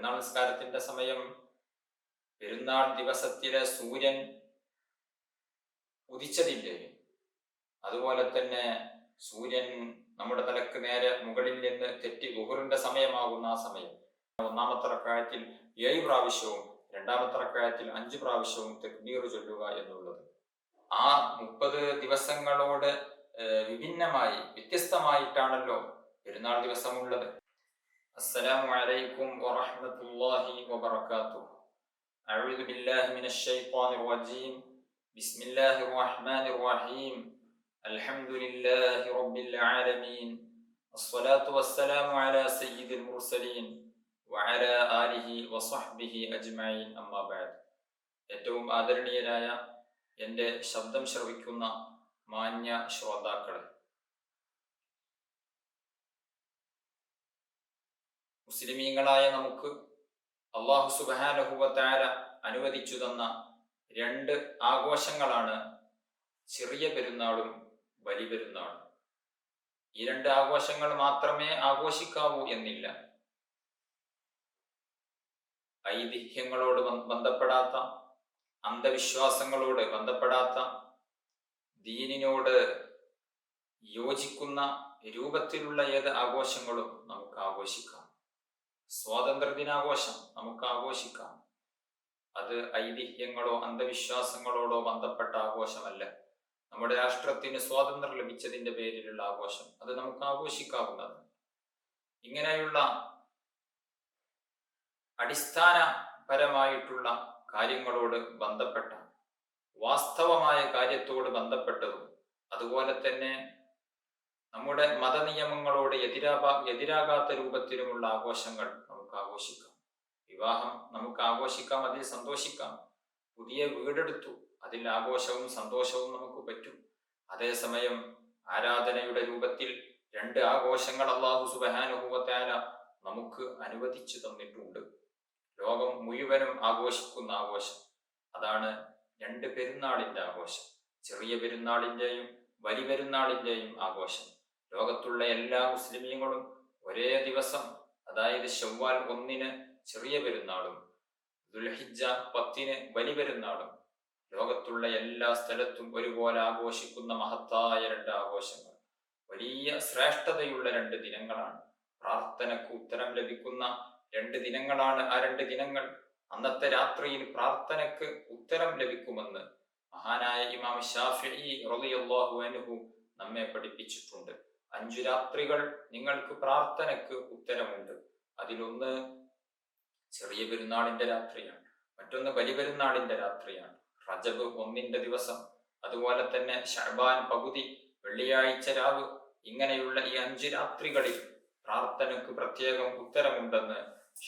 പെരുന്നാൾ നിസ്കാരത്തിന്റെ സമയം പെരുന്നാൾ ദിവസത്തിലെ സൂര്യൻ ഉദിച്ചതിൻ്റെയും അതുപോലെ തന്നെ സൂര്യൻ നമ്മുടെ തലക്ക് നേരെ മുകളിൽ നിന്ന് തെറ്റി ളുഹറിന്റെ സമയമാകുന്ന ആ സമയം ഒന്നാമത്തെ റക്അത്തിൽ 7 പ്രാവശ്യവും രണ്ടാമത്തെ റക്അത്തിൽ 5 പ്രാവശ്യവും തക്ബീർ ചൊല്ലുക എന്നുള്ളത് ആ 30 ദിവസങ്ങളോട് വിഭിന്നമായി വ്യത്യസ്തമായിട്ടാണല്ലോ പെരുന്നാൾ ദിവസമുള്ളത്. അസ്സലാമു അലൈക്കും വറഹ്മത്തുള്ളാഹി വബറകാതുഹു. അഊദു ബില്ലാഹി മിനശ് ശൈത്വാനിർ റജീം. ബിസ്മില്ലാഹിർ റഹ്മാനിർ റഹീം. അൽഹംദുലില്ലാഹി റബ്ബിൽ ആലമീൻ. അസ്സലാത്തു വസ്സലാമു അലാ സയ്യിദിൽ മുർസലീൻ വഅലാ ആലിഹി വസഹ്ബിഹി അജ്മഈൻ. അമ്മാ ബഅദ്. ഏറ്റവും ആദരണീയരായ എൻ്റെ ശബ്ദം ശ്രവിക്കുന്ന മാന്യ ശ്രോതാക്കളെ, മുസ്ലിമീങ്ങളായ നമുക്ക് അല്ലാഹു സുബ്ഹാനഹു വ തആല അനുവദിച്ചു തന്ന 2 ആഘോഷങ്ങളാണ് ചെറിയ പെരുന്നാളും വലിയ പെരുന്നാളും. ഈ 2 ആഘോഷങ്ങൾ മാത്രമേ ആഘോഷിക്കാവൂ എന്നില്ല. ഐതിഹ്യങ്ങളോട് ബന്ധപ്പെടാത്ത, അന്ധവിശ്വാസങ്ങളോട് ബന്ധപ്പെടാത്ത, ദീനിനോട് യോജിക്കുന്ന രൂപത്തിലുള്ള ഏത് ആഘോഷങ്ങളും നമുക്ക് ആഘോഷിക്കാം. സ്വാതന്ത്ര്യ ദിനാഘോഷം നമുക്ക് ആഘോഷിക്കാം. അത് ഐതിഹ്യങ്ങളോ അന്ധവിശ്വാസങ്ങളോടോ ബന്ധപ്പെട്ട ആഘോഷമല്ല. നമ്മുടെ രാഷ്ട്രത്തിന് സ്വാതന്ത്ര്യം ലഭിച്ചതിന്റെ പേരിലുള്ള ആഘോഷം, അത് നമുക്ക് ആഘോഷിക്കാവുന്നതാണ്. ഇങ്ങനെയുള്ള അടിസ്ഥാനപരമായിട്ടുള്ള കാര്യങ്ങളോട് ബന്ധപ്പെട്ട, വാസ്തവമായ കാര്യത്തോട് ബന്ധപ്പെട്ടതും അതുപോലെ തന്നെ നമ്മുടെ മതനിയമങ്ങളോട് എതിരാകാത്ത രൂപത്തിലുമുള്ള ആഘോഷങ്ങൾ നമുക്ക് ആഘോഷിക്കാം. വിവാഹം നമുക്ക് ആഘോഷിക്കാം, അതിൽ സന്തോഷിക്കാം. പുതിയ വീടെടുത്തു, അതിൽ ആഘോഷവും സന്തോഷവും നമുക്ക് പറ്റും. അതേസമയം ആരാധനയുടെ രൂപത്തിൽ 2 ആഘോഷങ്ങൾ അല്ലാഹു സുബ്ഹാനഹു വ തആല നമുക്ക് അനുവദിച്ചു തന്നിട്ടുണ്ട്. ലോകം മുഴുവനും ആഘോഷിക്കുന്ന ആഘോഷം, അതാണ് 2 പെരുന്നാളിന്റെ ആഘോഷം. ചെറിയ പെരുന്നാളിന്റെയും വലിയ പെരുന്നാളിന്റെയും ആഘോഷം. ലോകത്തുള്ള എല്ലാ മുസ്ലിമീങ്ങളും ഒരേ ദിവസം, അതായത് ശവ്വാൽ 1 ചെറിയ പെരുന്നാളും ദുൽഹിജ്ജ 10 വലിയ പെരുന്നാളും ലോകത്തുള്ള എല്ലാ സ്ഥലത്തും ഒരുപോലെ ആഘോഷിക്കുന്ന മഹത്തായ 2 ആഘോഷങ്ങൾ. വലിയ ശ്രേഷ്ഠതയുള്ള 2 ദിനങ്ങളാണ്. പ്രാർത്ഥനക്ക് ഉത്തരം ലഭിക്കുന്ന 2 ദിനങ്ങളാണ് ആ 2 ദിനങ്ങൾ. അന്നത്തെ രാത്രിയിൽ പ്രാർത്ഥനക്ക് ഉത്തരം ലഭിക്കുമെന്ന് മഹാനായ ഇമാം ശാഫിഈ റളിയല്ലാഹു അൻഹു നമ്മെ പഠിപ്പിച്ചിട്ടുണ്ട്. 5 രാത്രികൾ നിങ്ങൾക്ക് പ്രാർത്ഥനക്ക് ഉത്തരമുണ്ട്. അതിലൊന്ന് ചെറിയ പെരുന്നാളിന്റെ രാത്രിയാണ്, മറ്റൊന്ന് വലിയ പെരുന്നാളിന്റെ രാത്രിയാണ്. റജബ് 1 ദിവസം, അതുപോലെ തന്നെ ശഅബാൻ പകുതി, വെള്ളിയാഴ്ച രാവ്, ഇങ്ങനെയുള്ള ഈ 5 രാത്രികളിൽ പ്രാർത്ഥനക്ക് പ്രത്യേകം ഉത്തരമുണ്ടെന്ന്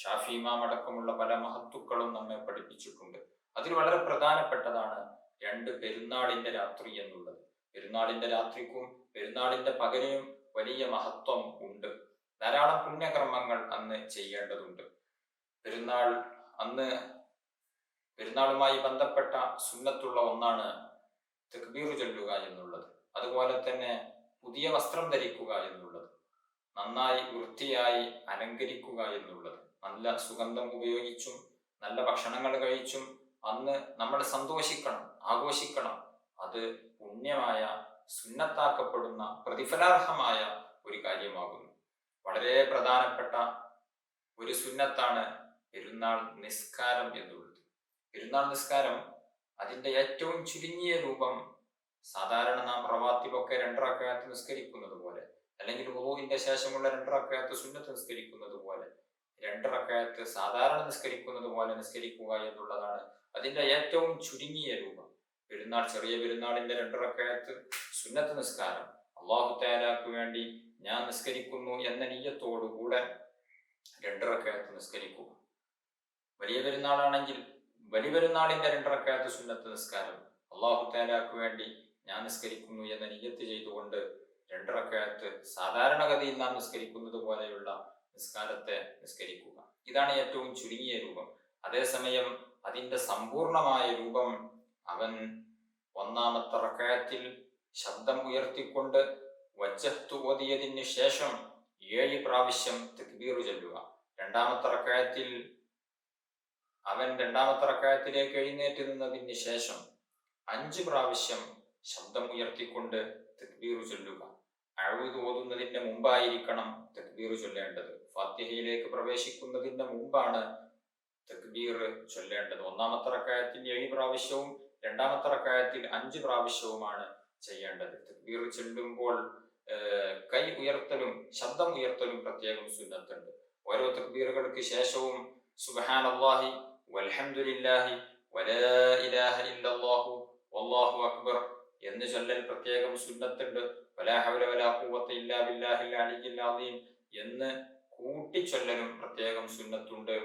ഷാഫി ഇമാം അടക്കമുള്ള പല മഹത്തുക്കളും നമ്മെ പഠിപ്പിച്ചിട്ടുണ്ട്. അതിൽ വളരെ പ്രധാനപ്പെട്ടതാണ് 2 പെരുന്നാളിന്റെ രാത്രി എന്നുള്ളത്. പെരുന്നാളിന്റെ രാത്രിക്കും പെരുന്നാളിന്റെ പകലിനും വലിയ മഹത്വം ഉണ്ട്. ധാരാളം പുണ്യകർമ്മങ്ങൾ അന്ന് ചെയ്യേണ്ടതുണ്ട്. പെരുന്നാളുമായി ബന്ധപ്പെട്ട സുന്നത്തുള്ള ഒന്നാണ് തക്ബീർ ചൊല്ലുക എന്നുള്ളത്. അതുപോലെ തന്നെ പുതിയ വസ്ത്രം ധരിക്കുക എന്നുള്ളത്, നന്നായി വൃത്തിയായി അലങ്കരിക്കുക എന്നുള്ളത്, നല്ല സുഗന്ധം ഉപയോഗിച്ചും നല്ല ഭക്ഷണങ്ങൾ കഴിച്ചും അന്ന് നമ്മൾ സന്തോഷിക്കണം, ആഘോഷിക്കണം. അത് പുണ്യമായ, സുന്നത്താക്കപ്പെടുന്ന, പ്രതിഫലാർഹമായ ഒരു കാര്യമാകുന്നു. വളരെ പ്രധാനപ്പെട്ട ഒരു സുന്നത്താണ് പെരുന്നാൾ നിസ്കാരം എന്നുള്ളത്. പെരുന്നാൾ നിസ്കാരം അതിന്റെ ഏറ്റവും ചുരുങ്ങിയ രൂപം, സാധാരണ നാം റവാത്തിബൊക്കെ 2 റക്അത്ത് നിസ്കരിക്കുന്നത് പോലെ, അല്ലെങ്കിൽ വുളൂഇന്റെ ശേഷമുള്ള 2 റക്അത്ത് സുന്നത്ത് നിസ്കരിക്കുന്നത് പോലെ, 2 റക്അത്ത് സാധാരണ നിസ്കരിക്കുന്നത് പോലെ നിസ്കരിക്കുക എന്നുള്ളതാണ് അതിന്റെ ഏറ്റവും ചുരുങ്ങിയ രൂപം. ചെറിയ പെരുന്നാളിന്റെ 2 റക്അത്ത് സുന്നത്ത് നിസ്കാരം അല്ലാഹു തആലക്ക് വേണ്ടി ഞാൻ നിസ്കരിക്കുന്നു എന്ന നിയ്യത്തോടുകൂടെ 2 റക്അത്ത് നിസ്കരിക്കുക. വലിയ പെരുന്നാളാണെങ്കിൽ വലിയ പെരുന്നാളിന്റെ 2 റക്അത്ത് സുന്നത്ത് നിസ്കാരം അല്ലാഹു തആലക്ക് വേണ്ടി ഞാൻ നിസ്കരിക്കുന്നു എന്ന നിയ്യത്ത് ചെയ്തുകൊണ്ട് 2 റക്അത്ത് സാധാരണഗതിയിൽ നാം നിസ്കരിക്കുന്നത് പോലെയുള്ള നിസ്കാരത്തെ നിസ്കരിക്കുക. ഇതാണ് ഏറ്റവും ചുരുങ്ങിയ രൂപം. അതേസമയം അതിന്റെ സമ്പൂർണമായ രൂപം, അവൻ 1-ാമത്തെ റക്അത്തിൽ ശബ്ദം ഉയർത്തിക്കൊണ്ട് വജ്ജഹ്തു ഓതിയതിന് ശേഷം 7 പ്രാവശ്യം തക്ബീർ ചൊല്ലുക. 2-ാമത്തെ റക്അത്തിൽ അവൻ രണ്ടാമത്തെ റക്അത്തിലേക്ക് എഴുന്നേറ്റ് നിന്നതിന് ശേഷം 5 പ്രാവശ്യം ശബ്ദം ഉയർത്തിക്കൊണ്ട് തക്ബീർ ചൊല്ലുക. അഊദ് ഓതുന്നതിന്റെ മുമ്പായിരിക്കണം തക്ബീർ ചൊല്ലേണ്ടത്. ഫാത്തിഹയിലേക്ക് പ്രവേശിക്കുന്നതിന്റെ മുമ്പാണ് തക്ബീർ ചൊല്ലേണ്ടത്. ഒന്നാമത്തെ റക്അത്തിൽ 7 പ്രാവശ്യവും രണ്ടാമത്തെ റക്അത്തിൽ 5 പ്രാവശ്യവുമാണ് ചെയ്യേണ്ടത്. തക്ബീർ ചൊല്ലുമ്പോൾ കൈ ഉയർത്തലും ശബ്ദം ഉയർത്തലും പ്രത്യേകം സുന്നത്തുണ്ട്. ഓരോ തക്ബീറുകൾക്ക് ശേഷവും സുബ്ഹാനല്ലാഹി വൽഹംദുലില്ലാഹി വലാ ഇലാഹ ഇല്ലല്ലാഹു വല്ലാഹു അക്ബർ എന്ന് ചൊല്ലൽ പ്രത്യേകം സുന്നത്തുണ്ട്. വലാ ഹൗല വലാ ഖുവത ഇല്ലാ ബില്ലാഹിൽ അലിയ്യിൽ അസീം എന്ന് കൂട്ടിച്ചൊല്ലലും പ്രത്യേകം സുന്നത്തുണ്ട്.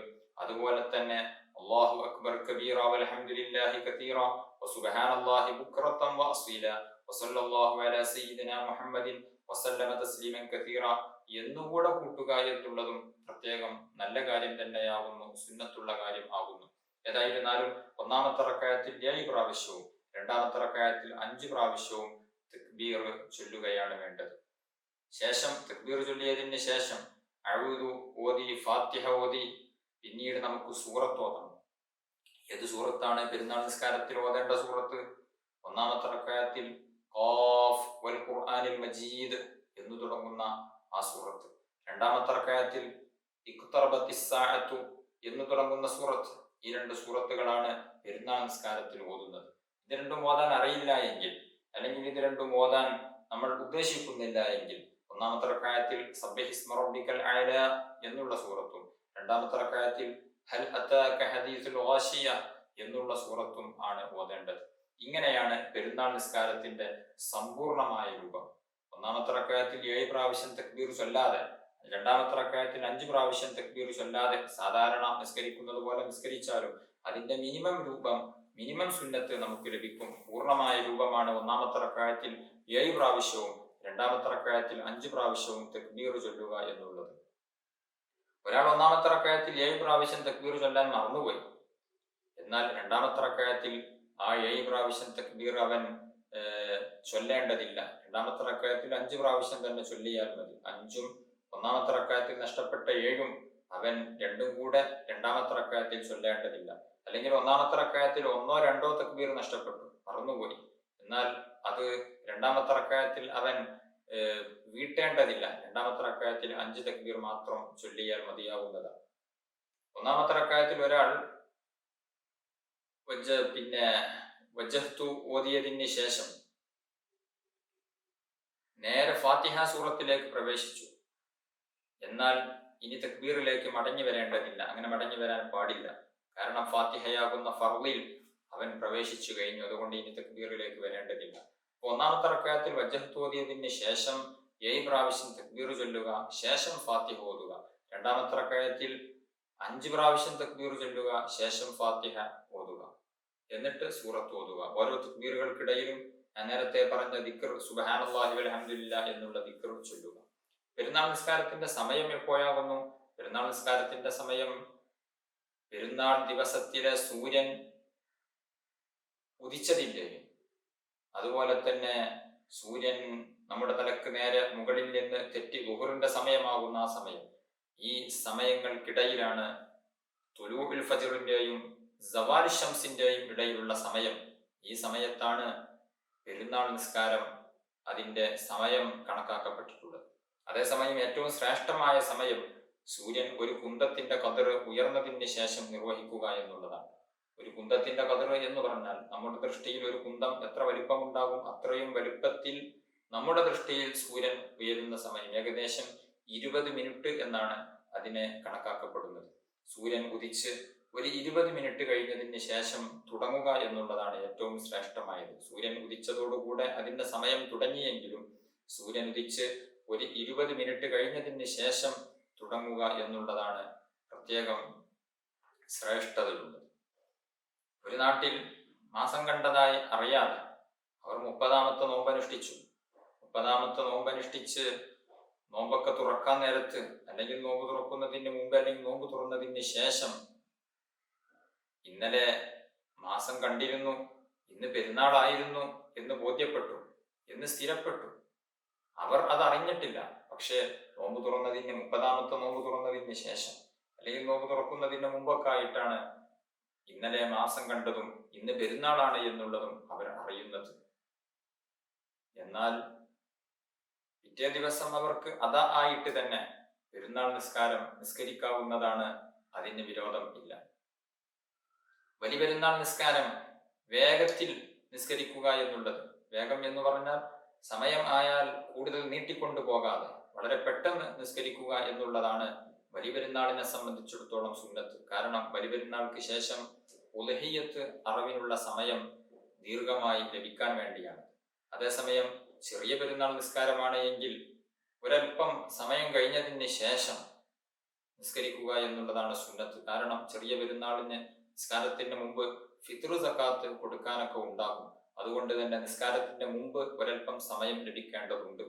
അതുപോലെ തന്നെ അല്ലാഹു അക്ബർ കബീറ വൽഹംദുലില്ലാഹി കതീറ വസുബ്ഹാനല്ലാഹി ബുക്റതൻ വഅസീല വസല്ലല്ലാഹു അലാ സയ്യിദിനാ മുഹമ്മദിൻ വസല്ലമ തസ്ലീമൻ കതീറ എന്നുകൂടെ കൂട്ടുക എന്നുള്ളതും പ്രത്യേകം നല്ല കാര്യം തന്നെയാകുന്നു, സുന്നത്തുള്ള കാര്യം ആകുന്നു. ഏതായിരുന്നാലും ഒന്നാമത്തെ റക്അത്തിൽ 7 പ്രാവശ്യവും രണ്ടാമത്തെ റക്അത്തിൽ 5 പ്രാവശ്യവും തക്ബീർ ചൊല്ലുകയാണ് വേണ്ടത്. ശേഷം തക്ബീർ ചൊല്ലിയതിന് ശേഷം അഊദു ഓതി, ഫാത്തിഹ ഓതി, പിന്നീട് നമുക്ക് സൂറത്ത് ഓതണം. ഏത് സൂറത്താണ് പെരുന്നാൾ നിസ്കാരത്തിൽ ഓതേണ്ട സൂറത്ത്? ഒന്നാമത്തെ റക്അത്തിൽ ഖാഫ് വൽ ഖുർആനിൽ മജീദ് എന്ന് തുടങ്ങുന്ന ആ സൂറത്ത്. രണ്ടാമത്തെ റക്അത്തിൽ ഇഖ്തറബത്തിസ് സാഅത്തു എന്ന് തുടങ്ങുന്ന സൂറത്ത്. ഈ 2 സൂറത്തുകളാണ് പെരുന്നാൾ നിസ്കാരത്തിൽ ഓതുന്നത്. ഇത് രണ്ടും ഓതാൻ അറിയില്ല എങ്കിൽ, അല്ലെങ്കിൽ ഇത് രണ്ടും ഓതാൻ നമ്മൾ ഉദ്ദേശിക്കുന്നില്ല എങ്കിൽ, ഒന്നാമത്തെ റക്അത്തിൽ സബ്ബിഹിസ്മ റബ്ബിക്കൽ അഅല എന്നുള്ള സൂറത്തും രണ്ടാമത്തെ റക്അത്തിൽ ഹൽ അതാക ഹദീസുൽ ഗാശിയ എന്നുള്ള സൂറത്തും ആണ് ഓതേണ്ടത്. ഇങ്ങനെയാണ് പെരുന്നാൾ നിസ്കാരത്തിന്റെ സമ്പൂർണമായ രൂപം. ഒന്നാമത്തെ റക്അത്തിൽ 7 പ്രാവശ്യം തക്ബീർ ചൊല്ലാതെ, രണ്ടാമത്തെ റക്അത്തിൽ 5 പ്രാവശ്യം തക്ബീർ ചൊല്ലാതെ സാധാരണ നിസ്കരിക്കുന്നത് പോലെ നിസ്കരിച്ചാലും അതിന്റെ മിനിമം സുന്നത്ത് നമുക്ക് ലഭിക്കും. പൂർണ്ണമായ രൂപമാണ് ഒന്നാമത്തെ റക്അത്തിൽ 7 പ്രാവശ്യവും രണ്ടാമത്തെ റക്അത്തിൽ 5 പ്രാവശ്യവും തക്ബീർ ചൊല്ലുക എന്നുള്ളത്. ഒരാൾ ഒന്നാമത്തെ റക്അത്തിൽ 7 പ്രാവശ്യം തക്ബീർ ചൊല്ലാൻ മറന്നുപോയി, എന്നാൽ രണ്ടാമത്തെ റക്അത്തിൽ ആ 7 പ്രാവശ്യം തക്ബീർ അവൻ ചൊല്ലേണ്ടതില്ല. രണ്ടാമത്തെ റക്അത്തിൽ 5 പ്രാവശ്യം തന്നെ ചൊല്ലിയാൽ മതി. 5ഉം ഒന്നാമത്തെ റക്അത്തിൽ നഷ്ടപ്പെട്ട 7ഉം അവൻ രണ്ടും കൂടെ രണ്ടാമത്തെ റക്അത്തിൽ ചൊല്ലേണ്ടതില്ല. അല്ലെങ്കിൽ ഒന്നാമത്തെ റക്അത്തിൽ 1ഓ 2ഓ തക്ബീർ നഷ്ടപ്പെട്ടു, മറന്നുപോയി, എന്നാൽ അത് രണ്ടാമത്തെ റക്അത്തിൽ അവൻ വീട്ടേണ്ടതില്ല. രണ്ടാമത്തെ റക്അത്തിൽ 5 തക്ബീർ മാത്രം ചൊല്ലിയാൽ മതിയാവുന്നതാണ്. ഒന്നാമത്തെ റക്അത്തിൽ ഒരാൾ വജ്ജഹ്തു ഓതിയതിന് ശേഷം നേരെ ഫാത്തിഹ സൂറത്തിലേക്ക് പ്രവേശിച്ചു. എന്നാൽ ഇനി തക്ബീറിലേക്ക് മടങ്ങി വരേണ്ടതില്ല, അങ്ങനെ മടങ്ങി വരാൻ പാടില്ല. കാരണം ഫാത്തിഹയാകുന്ന ഫർളിൽ അവൻ പ്രവേശിച്ചു കഴിഞ്ഞു. അതുകൊണ്ട് ഇനി തക്ബീറിലേക്ക് വരേണ്ടതില്ല. ഒന്നാമത്തെ റക്അത്തിൽ വജ്ജഹ്തു ഓതിയതിന് ശേഷം 7 പ്രാവശ്യം തക്ബീർ ചൊല്ലുക, ശേഷം ഫാത്തിഹ ഓതുക. രണ്ടാമത്തെ റക്അത്തിൽ 5 പ്രാവശ്യം തക്ബീർ ചൊല്ലുക, ശേഷം ഫാത്തിഹ ഓതുക, എന്നിട്ട് സൂറത്ത് ഓതുക. ഓരോ തക്ബീറുകൾക്കിടയിലും ഞാൻ നേരത്തെ പറഞ്ഞ ദിക്ർ സുബ്ഹാനല്ലാഹി വൽഹംദുലില്ലാഹ് എന്നുള്ള ദിക്ർ ചൊല്ലുക. പെരുന്നാൾ നിസ്കാരത്തിന്റെ സമയം എപ്പോഴാകുന്നു? പെരുന്നാൾ നിസ്കാരത്തിന്റെ സമയം പെരുന്നാൾ ദിവസത്തിലെ സൂര്യൻ ഉദിച്ചതിൻ്റെയും അതുപോലെ തന്നെ സൂര്യൻ നമ്മുടെ തലക്ക് നേരെ മുകളിൽ നിന്ന് തെറ്റി ളുഹറിന്റെ സമയമാകുന്ന ആ സമയം, ഈ സമയങ്ങൾക്കിടയിലാണ് തുലൂഉൽ ഫജ്റിന്റെയും സവാൽ ശംസിന്റെയും ഇടയിലുള്ള സമയം. ഈ സമയത്താണ് പെരുന്നാൾ നിസ്കാരം അതിന്റെ സമയം കണക്കാക്കപ്പെട്ടിട്ടുള്ളത്. അതേസമയം ഏറ്റവും ശ്രേഷ്ഠമായ സമയം സൂര്യൻ ഒരു കുന്തത്തിന്റെ കതിർ ഉയർന്നതിന് ശേഷം നിർവഹിക്കുക എന്നുള്ളതാണ്. ഒരു കുന്തത്തിന്റെ കതിർ എന്ന് പറഞ്ഞാൽ നമ്മുടെ ദൃഷ്ടിയിൽ ഒരു കുന്തം എത്ര വലിപ്പമുണ്ടാകും അത്രയും വലിപ്പത്തിൽ നമ്മുടെ ദൃഷ്ടിയിൽ സൂര്യൻ ഉയരുന്ന സമയം ഏകദേശം 20 മിനിറ്റ് എന്നാണ് അതിനെ കണക്കാക്കപ്പെടുന്നത്. സൂര്യൻ ഉദിച്ച് ഒരു 20 മിനിറ്റ് കഴിഞ്ഞതിന് ശേഷം തുടങ്ങുക എന്നുള്ളതാണ് ഏറ്റവും ശ്രേഷ്ഠമായത്. സൂര്യൻ ഉദിച്ചതോടുകൂടെ അതിന്റെ സമയം തുടങ്ങിയെങ്കിലും സൂര്യൻ ഉദിച്ച് ഒരു 20 മിനിറ്റ് കഴിഞ്ഞതിന് ശേഷം തുടങ്ങുക എന്നുള്ളതാണ് പ്രത്യേകം ശ്രേഷ്ഠതയുള്ളത്. ഒരു നാട്ടിൽ മാസം കണ്ടതായി അറിയാതെ അവർ 30ാമത്തെ നോമ്പനുഷ്ഠിച്ചു. 30ാമത്തെ നോമ്പനുഷ്ഠിച്ച് നോമ്പൊക്കെ തുറക്കാൻ നേരത്ത്, അല്ലെങ്കിൽ നോമ്പ് തുറക്കുന്നതിന് മുമ്പ്, അല്ലെങ്കിൽ നോമ്പ് തുറന്നതിന് ശേഷം ഇന്നലെ മാസം കണ്ടിരുന്നു, ഇന്ന് പെരുന്നാളായിരുന്നു എന്ന് ബോധ്യപ്പെട്ടു, എന്ന് സ്ഥിരപ്പെട്ടു. അവർ അത് അറിഞ്ഞിട്ടില്ല. പക്ഷേ നോമ്പ് തുറന്നതിന് 30ാമത്തെ നോമ്പ് തുറന്നതിന് ശേഷം, അല്ലെങ്കിൽ നോമ്പ് തുറക്കുന്നതിന് മുമ്പൊക്കെ ആയിട്ടാണ് ഇന്നലെ മാസം കണ്ടതും ഇന്ന് പെരുന്നാളാണ് എന്നുള്ളതും അവർ അറിയുന്നത്. എന്നാൽ പിറ്റേ ദിവസം അവർക്ക് അതാ ആയിട്ട് തന്നെ പെരുന്നാൾ നിസ്കാരം നിസ്കരിക്കാവുന്നതാണ്. അതിന് വിരോധം ഇല്ല. ബലിപെരുന്നാൾ നിസ്കാരം വേഗത്തിൽ നിസ്കരിക്കുക എന്നുള്ളത്, വേഗം എന്ന് പറഞ്ഞാൽ സമയം ആയാൽ കൂടുതൽ നീട്ടിക്കൊണ്ടു പോകാതെ വളരെ പെട്ടെന്ന് നിസ്കരിക്കുക എന്നുള്ളതാണ് ബലിപെരുന്നാളിനെ സംബന്ധിച്ചിടത്തോളം സുന്നത്ത്. കാരണം ബലിപെരുന്നാൾക്ക് ശേഷം ഉലഹിയത്ത് അറവിനുള്ള സമയം ദീർഘമായി ലഭിക്കാൻ വേണ്ടിയാണ്. അതേസമയം ചെറിയ പെരുന്നാൾ നിസ്കാരമാണ് എങ്കിൽ ഒരൽപ്പം സമയം കഴിഞ്ഞതിന് ശേഷം നിസ്കരിക്കുക എന്നുള്ളതാണ് സുന്നത്ത്. കാരണം ചെറിയ പെരുന്നാളിന് നിസ്കാരത്തിന് മുമ്പ് ഫിത്ർ സക്കാത്ത് കൊടുക്കാനൊക്കെ ഉണ്ടാകും. അതുകൊണ്ട് തന്നെ നിസ്കാരത്തിന്റെ മുമ്പ് ഒരൽപ്പം സമയം ലഭിക്കേണ്ടതുണ്ട്.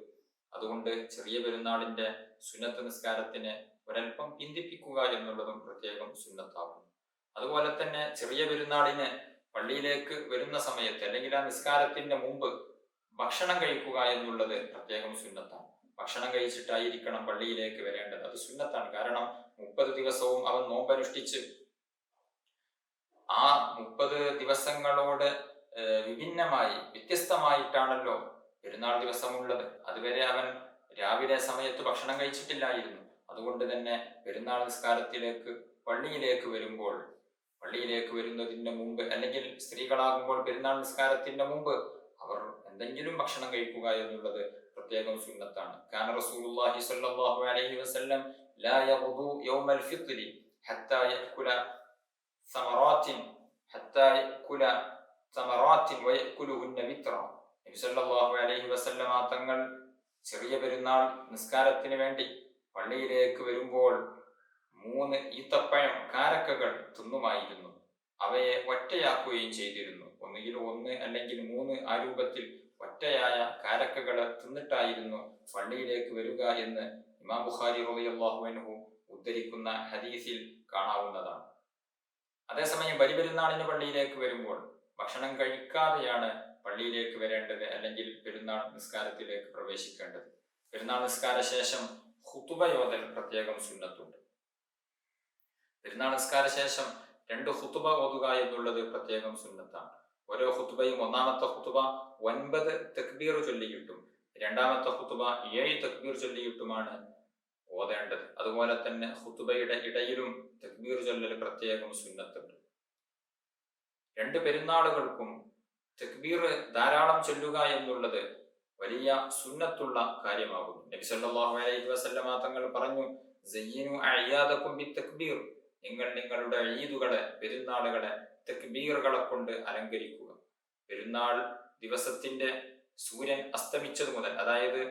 അതുകൊണ്ട് ചെറിയ പെരുന്നാളിന്റെ സുന്നത്ത് നിസ്കാരത്തിന് ഒരൽപ്പം പിന്തിപ്പിക്കുക എന്നുള്ളതും പ്രത്യേകം സുന്നത്താകും. അതുപോലെ തന്നെ ചെറിയ പെരുന്നാളിന് പള്ളിയിലേക്ക് വരുന്ന സമയത്ത് അല്ലെങ്കിൽ ആ നിസ്കാരത്തിന്റെ മുമ്പ് ഭക്ഷണം കഴിക്കുക എന്നുള്ളത് പ്രത്യേകം സുന്നത്താണ്. ഭക്ഷണം കഴിച്ചിട്ടായിരിക്കണം പള്ളിയിലേക്ക് വരേണ്ടത്. അത് സുന്നത്താണ്. കാരണം 30 ദിവസവും അവൻ നോമ്പനുഷ്ഠിച്ച് ആ 30 ദിവസങ്ങളോട് വിഭിന്നമായി വ്യത്യസ്തമായിട്ടാണല്ലോ പെരുന്നാൾ ദിവസമുള്ളത്. അതുവരെ അവൻ രാവിലെ സമയത്ത് ഭക്ഷണം കഴിച്ചിട്ടില്ലായിരുന്നു. അതുകൊണ്ട് തന്നെ പെരുന്നാൾ നിസ്കാരത്തിലേക്ക് പള്ളിയിലേക്ക് വരുന്നതിന് മുമ്പ്, അല്ലെങ്കിൽ സ്ത്രീകളാകുമ്പോൾ പെരുന്നാൾ നിസ്കാരത്തിന്റെ മുമ്പ് അവർ എന്തെങ്കിലും ഭക്ഷണം കഴിക്കുക എന്നുള്ളത് പ്രത്യേകം സുന്നത്താണ്. കാന റസൂലുള്ളാഹി സ്വല്ലല്ലാഹു അലൈഹി വസല്ലം ലാ യഗ്ദു യൗമൽ ഫിത്രി ഹത്താ യഅകുല സമറാത്തിൻ വയഅകുലുഹുന്ന വിത്ര. നബി സല്ലല്ലാഹു അലൈഹി വസല്ലം തങ്ങൾ ചെറിയ പെരുന്നാൾ നിസ്കാരത്തിന് വേണ്ടി പള്ളിയിലേക്ക് വരുമ്പോൾ 3 ഈത്തപ്പഴം കാരക്കകൾ തിന്നുമായിരുന്നു. അവയെ ഒറ്റയാക്കുകയും ചെയ്തിരുന്നു. ഒന്നുകിൽ 1 അല്ലെങ്കിൽ 3 ആ രൂപത്തിൽ ഒറ്റയായ കാരക്കകളെ തിന്നിട്ടായിരുന്നു പള്ളിയിലേക്ക് വരിക എന്ന് ഇമാം ബുഖാരി റളിയല്ലാഹു അൻഹു ഉദ്ധരിക്കുന്ന ഹദീസിൽ കാണാവുന്നതാണ്. അതേസമയം ബലിപെരുന്നാളിന് പള്ളിയിലേക്ക് വരുമ്പോൾ ഭക്ഷണം കഴിക്കാതെയാണ് പള്ളിയിലേക്ക് വരേണ്ടത്, അല്ലെങ്കിൽ പെരുന്നാൾ നിസ്കാരത്തിലേക്ക് പ്രവേശിക്കേണ്ടത്. പെരുന്നാൾ നിസ്കാര ശേഷം ഖുതുബയോദൽ പ്രത്യേകം സുന്നത്തുണ്ട്. പെരുന്നാൾ നിസ്കാര ശേഷം 2 ഖുതുബ ഓതുക എന്നുള്ളത് പ്രത്യേകം സുന്നത്താണ്. ഓരോ ഖുതുബയും ഒന്നാമത്തെ ഖുതുബ 9 തക്ബീർ ചൊല്ലിയിട്ടും രണ്ടാമത്തെ ഖുതുബ 7 തക്ബീർ ചൊല്ലിയിട്ടുമാണ് ഓതേണ്ടത്. അതുപോലെ തന്നെ ഖുതുബയുടെ ഇടയിലും തക്ബീർ ചൊല്ലൽ പ്രത്യേകം സുന്നത്തുണ്ട്. 2 പെരുന്നാളുകൾക്കും തക്ബീർ ധാരാളം ചൊല്ലുക എന്നുള്ളത് വലിയ സുന്നത്തുള്ള കാര്യമാകുന്നു. നബി സല്ലല്ലാഹു അലൈഹി വസല്ലമ തങ്ങൾ പറഞ്ഞു, സയ്യിനു അഅയാദകും ബിത്തക്ബീർ, നിങ്ങൾ നിങ്ങളുടെ ഈദുകളെ, പെരുന്നാളുകളെ തക്ബീറുകളെ കൊണ്ട് അലങ്കരിക്കുക. പെരുന്നാൾ ദിവസത്തിന്റെ സൂര്യൻ അസ്തമിച്ചത് മുതൽ, അതായത്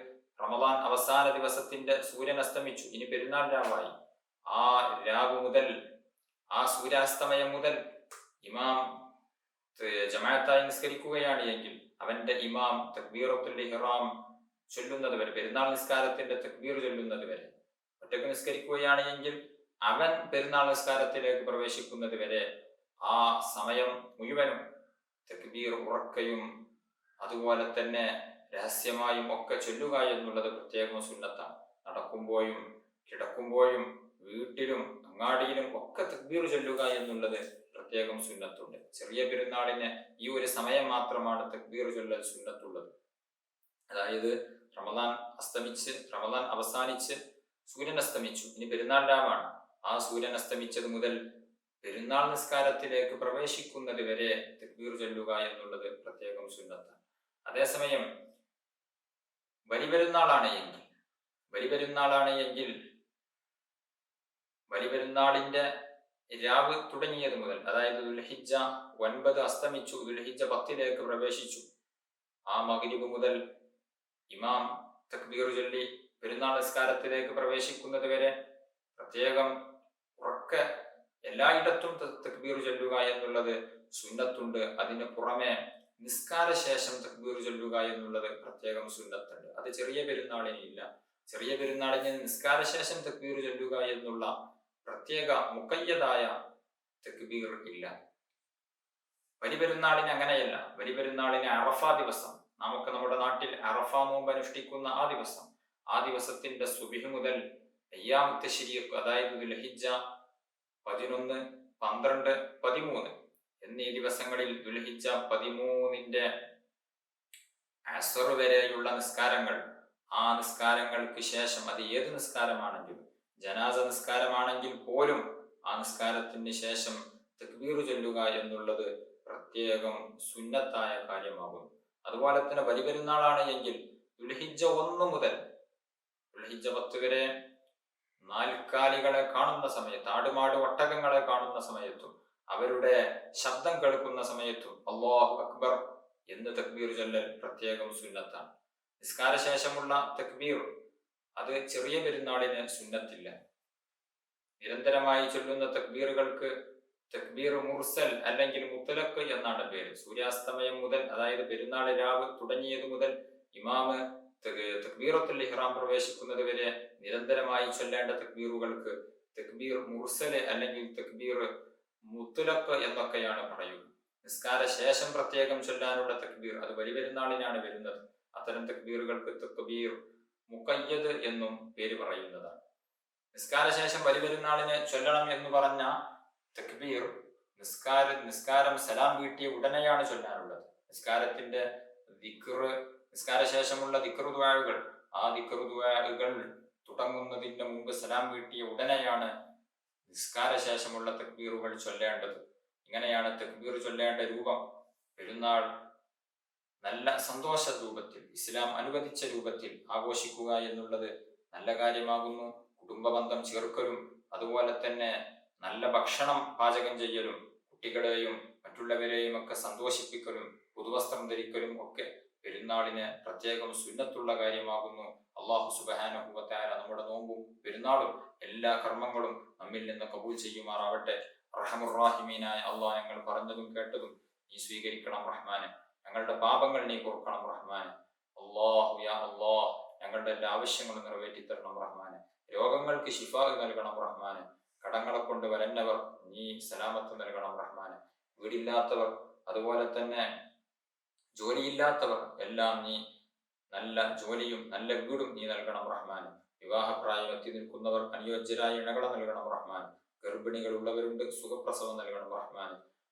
റമദാൻ അവസാന ദിവസത്തിന്റെ സൂര്യൻ അസ്തമിച്ചു, ഇനി പെരുന്നാൾ രാവായി. ആ രാവ് മുതൽ, ആ സൂര്യാസ്തമയം മുതൽ ഇമാം ജമാഅത്തായി നിസ്കരിക്കുകയാണ് എങ്കിൽ അവന്റെ ഇമാം തക്ബീറത്തുൽ ഇഹ്റാം ചൊല്ലുന്നത് വരെ, പെരുന്നാൾ നിസ്കാരത്തിന്റെ തക്ബീർ ചൊല്ലുന്നത് വരെ, ഒറ്റക്ക് നിസ്കരിക്കുകയാണ് എങ്കിൽ അവൻ പെരുന്നാൾ നിസ്കാരത്തിലേക്ക് പ്രവേശിക്കുന്നത് വരെ ആ സമയം മുഴുവനും തക്ബീർ ഉറക്കയും അതുപോലെ തന്നെ രഹസ്യമായും ഒക്കെ ചൊല്ലുക എന്നുള്ളത് പ്രത്യേകം സുന്നത്താണ്. നടക്കുമ്പോഴും കിടക്കുമ്പോഴും വീട്ടിലും അങ്ങാടിയിലും ഒക്കെ തക്ബീർ ചൊല്ലുക എന്നുള്ളത് പ്രത്യേകം സുന്നത്തുണ്ട്. ചെറിയ പെരുന്നാളിന് ഈ ഒരു സമയം മാത്രമാണ് തക്ബീർ ചൊല്ലൽ സുന്നത്തുള്ളത്. അതായത് റമദാൻ അവസാനിച്ച് സൂര്യൻ അസ്തമിച്ചു, ഇനി പെരുന്നാൾ രാവാണ്. ആ സൂര്യൻ അസ്തമിച്ചത് മുതൽ പെരുന്നാൾ നിസ്കാരത്തിലേക്ക് പ്രവേശിക്കുന്നത് വരെ തക്ബീർ ചൊല്ലുക എന്നുള്ളത് പ്രത്യേകം സുന്നത്താണ്. അതേസമയം ബലിപെരുന്നാളാണ് എങ്കിൽ ബലിപെരുന്നാളിന്റെ രാവ് തുടങ്ങിയത് മുതൽ, അതായത് ദുൽഹിജ്ജ 9 അസ്തമിച്ചു, ദുൽഹിജ്ജ 10 പ്രവേശിച്ചു, ആ മഗ്രിബ് മുതൽ ഇമാം തക്ബീർ ചൊല്ലി പെരുന്നാൾ നിസ്കാരത്തിലേക്ക് പ്രവേശിക്കുന്നത് വരെ പ്രത്യേകം ഉറക്കെ എല്ലായിടത്തും തക്ബീർ ചൊല്ലുക എന്നുള്ളത് സുന്നത്തുണ്ട്. അതിന് പുറമെ നിസ്കാര ശേഷം തക്ബീർ ചൊല്ലുക എന്നുള്ളത് പ്രത്യേകം സുന്നത്തുണ്ട്. അത് ചെറിയ പെരുന്നാളിന് ഇല്ല. ചെറിയ പെരുന്നാളിന് നിസ്കാര ശേഷം തക്ബീർ ചൊല്ലുക എന്നുള്ള പ്രത്യേക മുഖയ്യതായ തക്ബീർ ഇല്ല. ബലിപെരുന്നാളിന് അങ്ങനെയല്ല. ബലിപെരുന്നാളിന് അറഫ ദിവസം, നമുക്ക് നമ്മുടെ നാട്ടിൽ അറഫ നോമ്പ് അനുഷ്ഠിക്കുന്ന ആ ദിവസത്തിന്റെ സുബ്ഹ് മുതൽ അയ്യാമു തശ്രീഖ്, അതായത് ദുൽഹിജ്ജ 11, 12, 13 എന്നീ ദിവസങ്ങളിൽ ദുൽഹിജ്ജ 13 അസ്ർ വരെയുള്ള നിസ്കാരങ്ങൾ, ആ നിസ്കാരങ്ങൾക്ക് ശേഷം, അത് ഏത് നിസ്കാരമാണെങ്കിലും, ജനാസ നിസ്കാരമാണെങ്കിൽ പോലും ആ നിസ്കാരത്തിന് ശേഷം തക്ബീർ ചൊല്ലുക എന്നുള്ളത് പ്രത്യേകം സുന്നത്തായ കാര്യമാകുന്നു. അതുപോലെ തന്നെ ബലിപെരുന്നാളാണ് എങ്കിൽ ദുൽഹിജ്ജ 1 മുതൽ ദുൽഹിജ്ജ 10 വരെ നാൽക്കാലികളെ കാണുന്ന സമയത്ത്, ആടുമാട് ഒട്ടകങ്ങളെ കാണുന്ന സമയത്തും അവരുടെ ശബ്ദം കേൾക്കുന്ന സമയത്തും അല്ലാഹു അക്ബർ എന്ന് തക്ബീർ ചൊല്ലൽ പ്രത്യേകം സുന്നത്താണ്. നിസ്കാരശേഷമുള്ള തക്ബീർ അത് ചെറിയ പെരുന്നാളിന് സുന്നത്തില്ല. നിരന്തരമായി ചൊല്ലുന്ന തക്ബീറുകൾക്ക് തക്ബീർ മുർസൽ അല്ലെങ്കിൽ മുത്തലക്ക് എന്നാണ് പേര്. സൂര്യാസ്തമയം മുതൽ, അതായത് പെരുന്നാൾ രാവ് തുടങ്ങിയത് മുതൽ ഇമാമ് തക്ബീറത്തുൽ ഇഹ്റാം പ്രവേശിക്കുന്നത് വരെ നിരന്തരമായി ചൊല്ലേണ്ട തക്ബീറുകൾക്ക് തക്ബീർ മുർസല് അല്ലെങ്കിൽ തക്ബീർ മുത്തലക്ക് എന്നൊക്കെയാണ് പറയുന്നത്. നിസ്കാര ശേഷം പ്രത്യേകം ചൊല്ലാനുള്ള തക്ബീർ അത് ബലിപെരുന്നാളിനാണ് വരുന്നത്. അത്തരം തക്ബീറുകൾക്ക് തക്ബീർ മുഖയ്യദ് എന്നും പേര് പറയുന്നതാണ്. നിസ്കാരശേഷം ബലിപെരുന്നാളിന് ചൊല്ലണം എന്ന് പറഞ്ഞ തക്ബീർ നിസ്കാരം സലാം വീട്ടിയ ഉടനെയാണ് ചൊല്ലാനുള്ളത്. നിസ്കാരത്തിന്റെ ദിക്ർ, നിസ്കാരശേഷമുള്ള ദിക്ർ ദുആകൾ, ആ ദിക്ർ ദുആകൾ തുടങ്ങുന്നതിന് മുമ്പ് സലാം വീട്ടിയ ഉടനെയാണ് നിസ്കാരശേഷമുള്ള തക്ബീറുകൾ ചൊല്ലേണ്ടത്. ഇങ്ങനെയാണ് തക്ബീർ ചൊല്ലേണ്ട രൂപം. പെരുന്നാൾ നല്ല സന്തോഷ രൂപത്തിൽ, ഇസ്ലാം അനുവദിച്ച രൂപത്തിൽ ആഘോഷിക്കുക എന്നുള്ളത് നല്ല കാര്യമാകുന്നു. കുടുംബബന്ധം ചേർക്കലും അതുപോലെ തന്നെ നല്ല ഭക്ഷണം പാചകം ചെയ്യലും കുട്ടികളെയും മറ്റുള്ളവരെയും ഒക്കെ സന്തോഷിപ്പിക്കലും പുതുവസ്ത്രം ധരിക്കലും ഒക്കെ പെരുന്നാളിന് പ്രത്യേകം സുന്നത്തുള്ള കാര്യമാകുന്നു. അല്ലാഹു സുബ്ഹാനഹു വ തആല നമ്മുടെ നോമ്പും പെരുന്നാളും എല്ലാ കർമ്മങ്ങളും നമ്മിൽ നിന്ന് കബൂൽ ചെയ്യുമാറാവട്ടെ. റഹ്മർ റഹീമീനായ അല്ലാഹ്, ഞങ്ങൾ പറഞ്ഞതും കേട്ടതും നീ സ്വീകരിക്കണം റഹ്മാനെ. ഞങ്ങളുടെ പാപങ്ങൾ നീ പൊറുക്കണം റഹ്മാനെ. അല്ലാഹു യാ അല്ലാഹ്, ഞങ്ങളുടെ എല്ലാ ആവശ്യങ്ങളും നിറവേറ്റി തരണം റഹ്മാനെ. രോഗങ്ങൾക്ക് ശിഫാ നൽകണം റഹ്മാനെ. കടങ്ങളെ കൊണ്ട് വരന്നവർ നീ സലാമത്ത് നൽകണം റഹ്മാനെ. വീടില്ലാത്തവർ അതുപോലെ തന്നെ ജോലിയില്ലാത്തവർ എല്ലാം നീ നല്ല ജോലിയും നല്ല വീടും നീ നൽകണം റഹ്മാൻ. വിവാഹപ്രായം എത്തി നിൽക്കുന്നവർ അനുയോജ്യരായ ഇണകളെ നൽകണം റഹ്മാൻ. ഗർഭിണികൾ ഉള്ളവരുണ്ട്, സുഖപ്രസവം നൽകണം റഹ്മാൻ.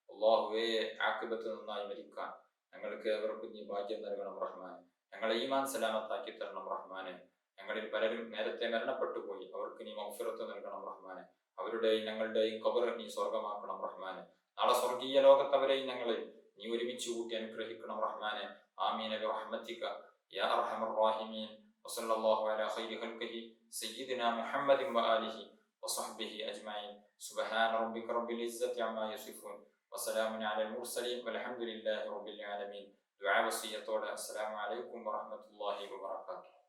അല്ലാഹുവേ, ആഖിബത്ത് നന്നായി മരിക്കാൻ ഞങ്ങൾക്ക് ഏവർക്കും നീ ഭാഗ്യം നൽകണം റഹ്മാൻ. ഞങ്ങളെ ഈമാൻ സലാമത്താക്കി തരണം റഹ്മാനെ. ഞങ്ങളിൽ പലരും നേരത്തെ മരണപ്പെട്ടു പോയി, അവർക്ക് നീ മഗ്ഫിറത്ത് നൽകണം റഹ്മാനെ. അവരുടെയും ഞങ്ങളുടെയും ഖബർ നീ സ്വർഗമാക്കണം റഹ്മാനെ. നാളെ സ്വർഗീയ ലോകത്തവരെയും ഞങ്ങളെയും നീ ഒരുമിച്ച് കൂട്ടി അനുഗ്രഹിക്കണം റഹ്മാനെ. ആമീൻ ബിറഹ്മതിക യാ അർഹമർ റഹീമീൻ. വസല്ലല്ലാഹു അലാ ഖൈരി ഖൽഖിഹി സയ്യിദിനാ മുഹമ്മദിൻ വആലിഹി വസഹ്ബിഹി അജ്മഈൻ. സുബ്ഹാന റബ്ബിക റബ്ബിൽ ഇസ്സതി അമ്മാ യസിഫൂൻ വസലാമുൻ അലൽ മുർസലീൻ വൽഹംദുലില്ലാഹി റബ്ബിൽ ആലമീൻ. ദുആ വസിയത്തോടെ അസ്സലാമു അലൈക്കും വറഹ്മത്തുള്ളാഹി വബറകാതുഹു.